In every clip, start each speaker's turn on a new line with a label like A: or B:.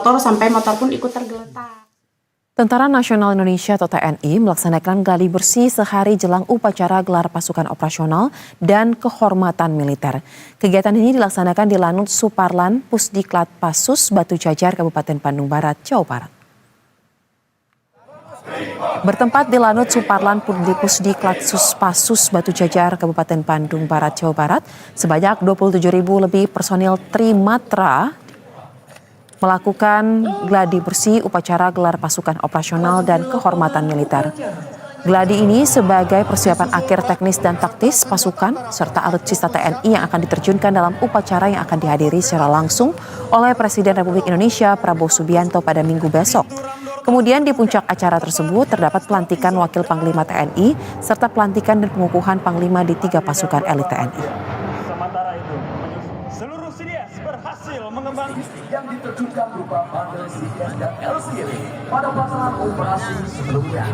A: motor sampai motor pun ikut tergeletak.
B: Tentara Nasional Indonesia atau TNI melaksanakan gladi bersih sehari jelang upacara gelar pasukan operasional dan kehormatan militer. Kegiatan ini dilaksanakan di Lanut Suparlan, Pusdiklat Pasus, Batu Jajar, Kabupaten Bandung Barat, Jawa Barat. Bertempat di Lanut Suparlan, Pusdiklat Pasus, Batu Jajar, Kabupaten Bandung Barat, Jawa Barat, sebanyak 27.000 lebih personil Trimatra melakukan gladi bersih upacara gelar pasukan operasional dan kehormatan militer. Gladi ini sebagai persiapan akhir teknis dan taktis pasukan serta alutsista TNI yang akan diterjunkan dalam upacara yang akan dihadiri secara langsung oleh Presiden Republik Indonesia Prabowo Subianto pada Minggu besok. Kemudian di puncak acara tersebut terdapat pelantikan Wakil Panglima TNI serta pelantikan dan pengukuhan Panglima di 3 pasukan elit TNI.
C: Sementara itu, seluruh CDS berhasil mengembang
D: yang diterjunkan berupa bundle CDS dan LCD pada pelaksanaan operasi sebelumnya.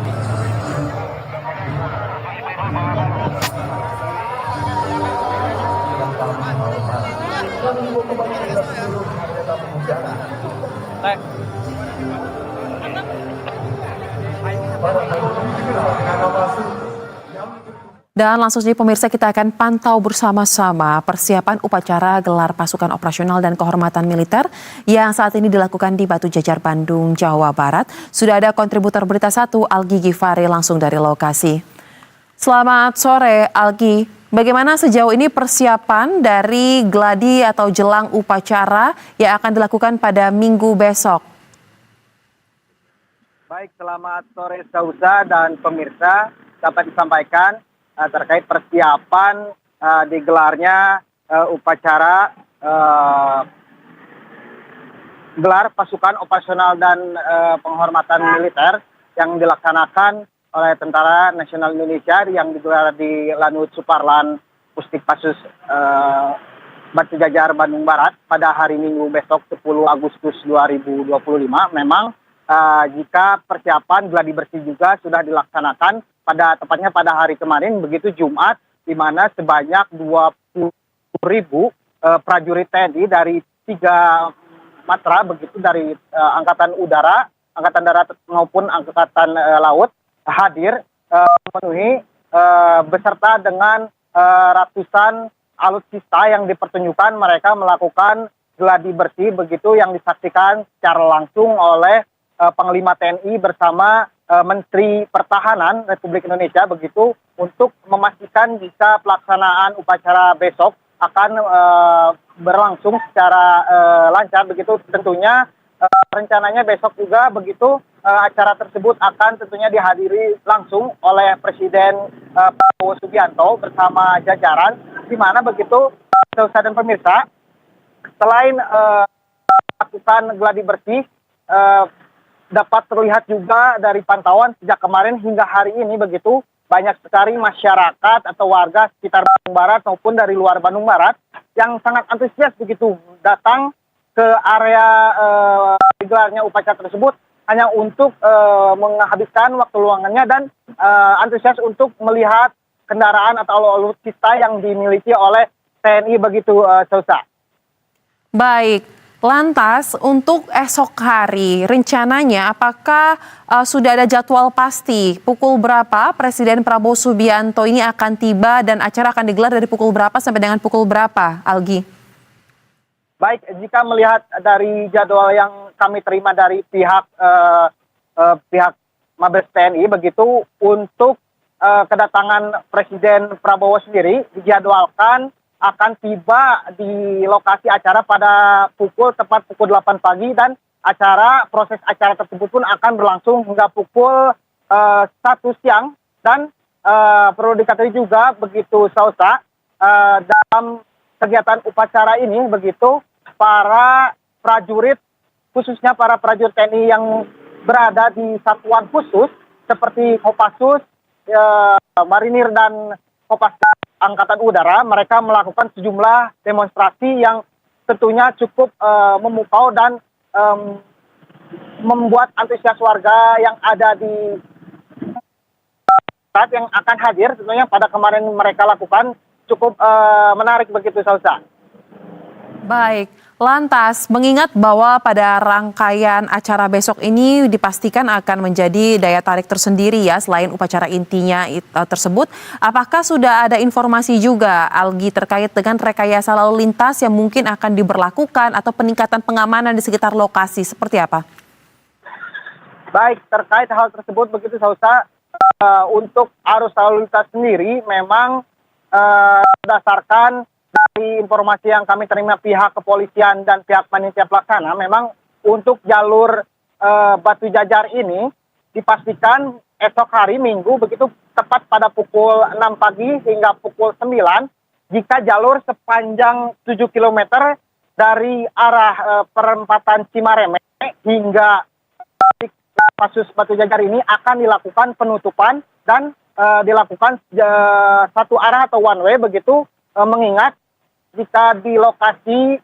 B: Dan langsung saja pemirsa, kita akan pantau bersama-sama persiapan upacara gelar pasukan operasional dan kehormatan militer yang saat ini dilakukan di Batu Jajar, Bandung, Jawa Barat. Sudah ada kontributor Berita 1, Algi Gifari langsung dari lokasi. Selamat sore Algi, bagaimana sejauh ini persiapan dari gladi atau jelang upacara yang akan dilakukan pada Minggu besok?
E: Baik, selamat sore Sausa dan pemirsa. Dapat disampaikan terkait persiapan digelarnya upacara gelar pasukan operasional dan penghormatan militer yang dilaksanakan oleh Tentara Nasional Indonesia yang digelar di Lanut Suparlan, Pusdiklat Pasus, Batu Jajar, Bandung Barat pada hari Minggu besok 10 Agustus 2025. Memang jika persiapan gladi bersih juga sudah dilaksanakan tepatnya pada hari kemarin, begitu Jumat, di mana sebanyak 20.000 prajurit TNI dari 3 matra, begitu dari Angkatan Udara, Angkatan Darat maupun Angkatan Laut hadir memenuhi beserta dengan ratusan alutsista yang dipertunjukkan. Mereka melakukan gladi bersih, begitu yang disaksikan secara langsung oleh Panglima TNI bersama Menteri Pertahanan Republik Indonesia, begitu untuk memastikan jika pelaksanaan upacara besok akan berlangsung secara lancar, begitu tentunya rencananya besok juga begitu acara tersebut akan tentunya dihadiri langsung oleh Presiden Prabowo Subianto bersama jajaran, di mana begitu saudara dan pemirsa, selain melakukan gladi bersih, dapat terlihat juga dari pantauan sejak kemarin hingga hari ini, begitu banyak sekali masyarakat atau warga sekitar Bandung Barat maupun dari luar Bandung Barat yang sangat antusias begitu datang ke area digelarnya upacara tersebut hanya untuk menghabiskan waktu luangannya dan antusias untuk melihat kendaraan atau alutsista yang dimiliki oleh TNI, begitu Sausa.
B: Baik. Lantas untuk esok hari rencananya apakah sudah ada jadwal pasti pukul berapa Presiden Prabowo Subianto ini akan tiba dan acara akan digelar dari pukul berapa sampai dengan pukul berapa, Algi?
E: Baik, jika melihat dari jadwal yang kami terima dari pihak Mabes TNI, begitu untuk kedatangan Presiden Prabowo sendiri dijadwalkan akan tiba di lokasi acara pada tepat pukul 8 pagi dan proses acara tersebut pun akan berlangsung hingga pukul 1 siang dan perlu diketahui juga begitu Sausa, dalam kegiatan upacara ini begitu para prajurit, khususnya para prajurit TNI yang berada di satuan khusus seperti Kopassus, Marinir dan Kopassus Angkatan Udara, mereka melakukan sejumlah demonstrasi yang tentunya cukup memukau dan membuat antusias warga yang ada di saat yang akan hadir. Tentunya pada kemarin mereka lakukan cukup menarik begitu Sausa.
B: Baik, Lantas, mengingat bahwa pada rangkaian acara besok ini dipastikan akan menjadi daya tarik tersendiri ya selain upacara intinya tersebut, apakah sudah ada informasi juga, Algi, terkait dengan rekayasa lalu lintas yang mungkin akan diberlakukan atau peningkatan pengamanan di sekitar lokasi, seperti apa?
E: Baik, terkait hal tersebut begitu Sausa, untuk arus lalu lintas sendiri memang berdasarkan dari informasi yang kami terima pihak kepolisian dan pihak panitia pelaksana, memang untuk jalur Batu Jajar ini dipastikan esok hari Minggu begitu tepat pada pukul 6 pagi hingga pukul 9 jika jalur sepanjang 7 km dari arah perempatan Cimareme hingga Pasus Batu Jajar ini akan dilakukan penutupan dan dilakukan satu arah atau one way begitu, mengingat jika di lokasi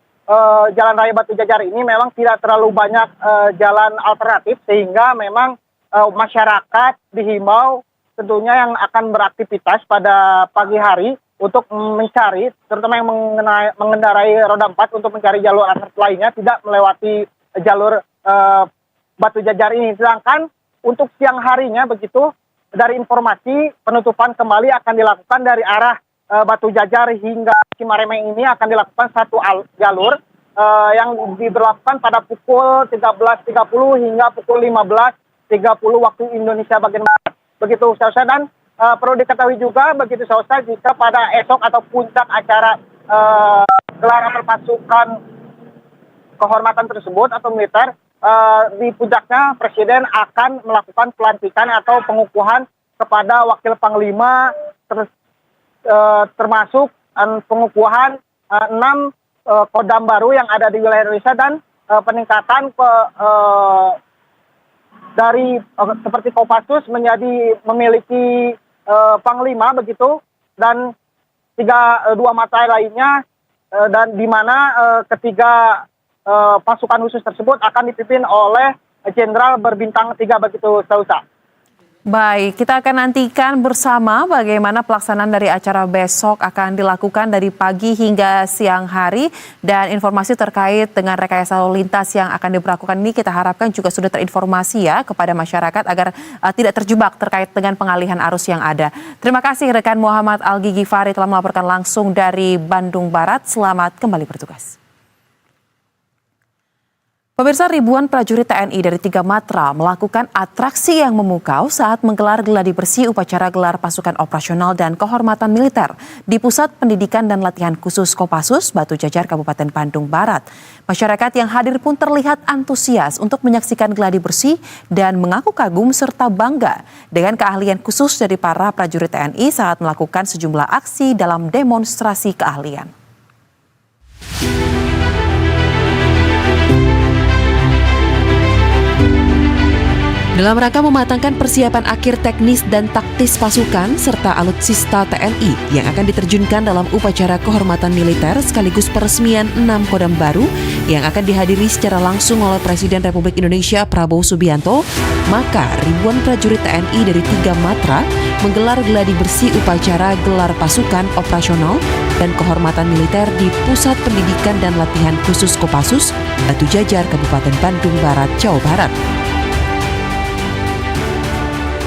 E: Jalan Raya Batu Jajar ini memang tidak terlalu banyak jalan alternatif sehingga memang masyarakat dihimbau tentunya yang akan beraktivitas pada pagi hari untuk mencari, terutama yang mengendarai roda 4 untuk mencari jalur alternatif lainnya tidak melewati jalur Batu Jajar ini. Sedangkan untuk siang harinya begitu dari informasi penutupan kembali akan dilakukan dari arah Batu Jajar hingga Cimareme ini akan dilakukan satu jalur yang diberlakukan pada pukul 13.30 hingga pukul 15.30 waktu Indonesia bagian Barat. Begitu Sausa, dan perlu diketahui juga begitu Sausa, jika pada esok atau puncak acara gelaran pasukan kehormatan tersebut atau militer, di puncaknya Presiden akan melakukan pelantikan atau pengukuhan kepada Wakil Panglima termasuk pengukuhan 6 kodam baru yang ada di wilayah Indonesia dan peningkatan dari seperti Kopassus menjadi memiliki Panglima begitu, dan dua mata lainnya, dan di mana ketiga pasukan khusus tersebut akan dipimpin oleh Jenderal berbintang 3 begitu Sausa.
B: Baik, kita akan nantikan bersama bagaimana pelaksanaan dari acara besok akan dilakukan dari pagi hingga siang hari, dan informasi terkait dengan rekayasa lalu lintas yang akan diberlakukan ini kita harapkan juga sudah terinformasi ya kepada masyarakat agar tidak terjebak terkait dengan pengalihan arus yang ada. Terima kasih rekan Muhammad Algi Gifari telah melaporkan langsung dari Bandung Barat. Selamat kembali bertugas. Pemirsa, ribuan prajurit TNI dari 3 matra melakukan atraksi yang memukau saat menggelar gladi bersih upacara gelar pasukan operasional dan kehormatan militer di Pusat Pendidikan dan Latihan Khusus Kopassus Batu Jajar Kabupaten Bandung Barat. Masyarakat yang hadir pun terlihat antusias untuk menyaksikan gladi bersih dan mengaku kagum serta bangga dengan keahlian khusus dari para prajurit TNI saat melakukan sejumlah aksi dalam demonstrasi keahlian. Dalam rangka mematangkan persiapan akhir teknis dan taktis pasukan serta alutsista TNI yang akan diterjunkan dalam upacara kehormatan militer sekaligus peresmian 6 kodam baru yang akan dihadiri secara langsung oleh Presiden Republik Indonesia Prabowo Subianto, maka ribuan prajurit TNI dari 3 matra menggelar gladi bersih upacara gelar pasukan operasional dan kehormatan militer di Pusat Pendidikan dan Latihan Khusus Kopassus Batu Jajar Kabupaten Bandung Barat, Jawa Barat.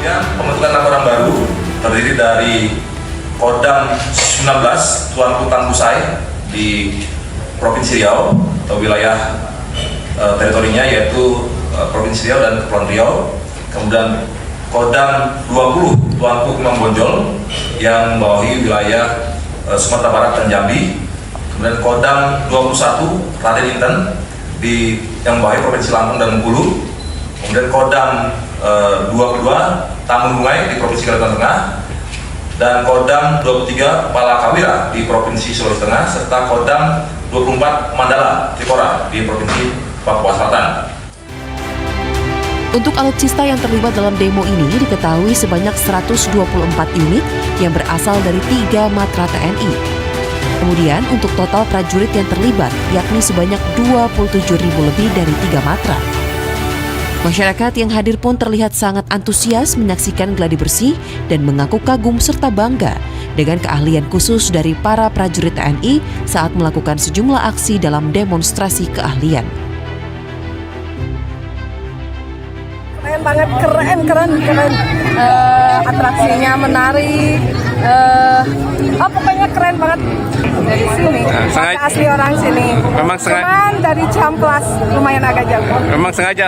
F: Pembentukan 6 kodam baru terdiri dari Kodam 19 Tuanku Tangkusai di Provinsi Riau atau wilayah teritorinya yaitu Provinsi Riau dan Kepulauan Riau. Kemudian Kodam 20 Tuanku Kemang Bonjol yang membawahi wilayah Sumatera Barat dan Jambi. Kemudian Kodam 21 Raden Inten yang membawahi Provinsi Lampung dan Bengkulu. Kemudian Kodam 22 Tamungungai di Provinsi Kalimantan Tengah, dan Kodam 23 Palakawira di Provinsi Sulawesi Tengah, serta Kodam 24 Mandala Trikora di Provinsi Papua Selatan.
B: Untuk alutsista yang terlibat dalam demo ini diketahui sebanyak 124 unit yang berasal dari 3 matra TNI. Kemudian untuk total prajurit yang terlibat yakni sebanyak 27.000 lebih dari 3 matra. Masyarakat yang hadir pun terlihat sangat antusias menyaksikan gladi bersih dan mengaku kagum serta bangga dengan keahlian khusus dari para prajurit TNI saat melakukan sejumlah aksi dalam demonstrasi keahlian.
G: Keren banget, keren. Atraksinya menarik. Pokoknya keren banget dari sini. Asli orang sini.
H: Memang sengaja.
G: Cuman dari Ciamplas lumayan agak jauh.
H: Memang sengaja